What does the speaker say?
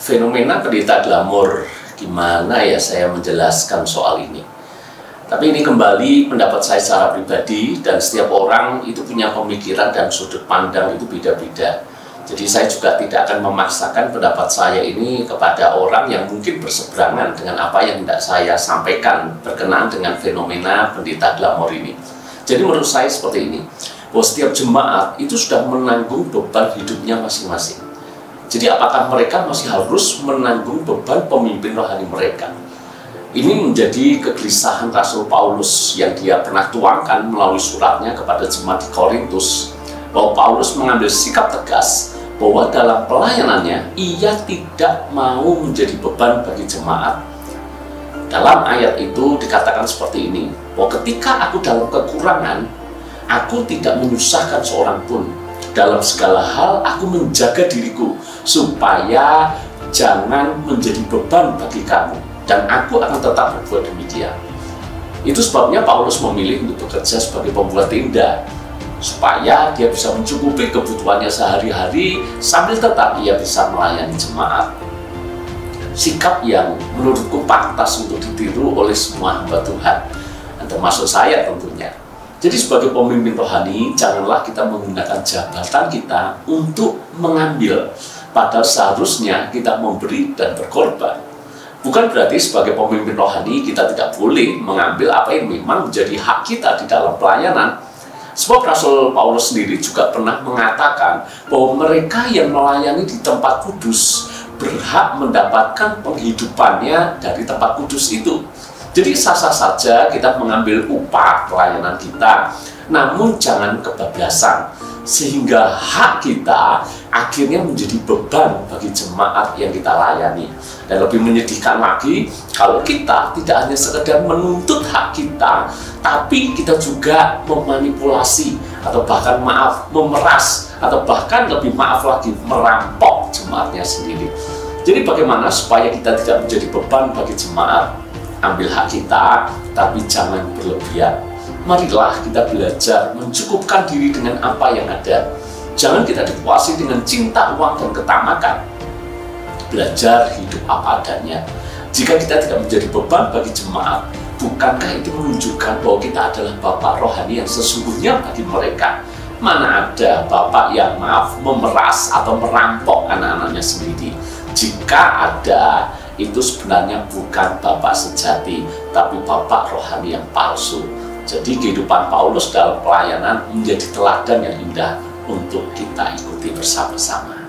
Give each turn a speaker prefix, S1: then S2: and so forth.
S1: Fenomena pendeta glamor, gimana ya saya menjelaskan soal ini. Tapi ini kembali pendapat saya secara pribadi, dan setiap orang itu punya pemikiran dan sudut pandang itu beda-beda. Jadi saya juga tidak akan memaksakan pendapat saya ini kepada orang yang mungkin berseberangan dengan apa yang hendak saya sampaikan berkenaan dengan fenomena pendeta glamor ini. Jadi menurut saya seperti ini, bahwa setiap jemaat itu sudah menanggung beban hidupnya masing-masing. Jadi apakah mereka masih harus menanggung beban pemimpin rohani mereka? Ini menjadi kegelisahan Rasul Paulus yang dia pernah tuangkan melalui suratnya kepada jemaat di Korintus, bahwa Paulus mengambil sikap tegas bahwa dalam pelayanannya ia tidak mau menjadi beban bagi jemaat. Dalam ayat itu dikatakan seperti ini, bahwa ketika aku dalam kekurangan, aku tidak menyusahkan seorang pun. Dalam segala hal aku menjaga diriku supaya jangan menjadi beban bagi kamu, dan aku akan tetap berbuat demikian. Itu sebabnya Paulus memilih untuk bekerja sebagai pembuat tenda, supaya dia bisa mencukupi kebutuhannya sehari-hari sambil tetap ia bisa melayani jemaat. Sikap yang menurutku pantas untuk ditiru oleh semua hamba Tuhan, termasuk saya tentunya. Jadi sebagai pemimpin rohani, janganlah kita menggunakan jabatan kita untuk mengambil, padahal seharusnya kita memberi dan berkorban. Bukan berarti sebagai pemimpin rohani kita tidak boleh mengambil apa yang memang menjadi hak kita di dalam pelayanan. Sebab Rasul Paulus sendiri juga pernah mengatakan bahwa mereka yang melayani di tempat kudus berhak mendapatkan penghidupannya dari tempat kudus itu. Jadi sah-sah saja kita mengambil upah pelayanan kita, namun jangan kebablasan, sehingga hak kita akhirnya menjadi beban bagi jemaat yang kita layani. Dan lebih menyedihkan lagi, kalau kita tidak hanya sekedar menuntut hak kita, tapi kita juga memanipulasi, atau bahkan memeras, atau bahkan lebih maaf lagi, merampok jemaatnya sendiri. Jadi bagaimana supaya kita tidak menjadi beban bagi jemaat? Ambil hak kita, tapi jangan berlebihan. Marilah kita belajar mencukupkan diri dengan apa yang ada. Jangan kita dipuasi dengan cinta uang dan ketamakan. Belajar hidup apa adanya. Jika kita tidak menjadi beban bagi jemaat, bukankah itu menunjukkan bahwa kita adalah bapak rohani yang sesungguhnya bagi mereka? Mana ada bapak yang memeras atau merampok anak-anaknya sendiri? Jika ada, itu sebenarnya bukan bapak sejati, tapi bapak rohani yang palsu. Jadi kehidupan Paulus dalam pelayanan menjadi teladan yang indah untuk kita ikuti bersama-sama.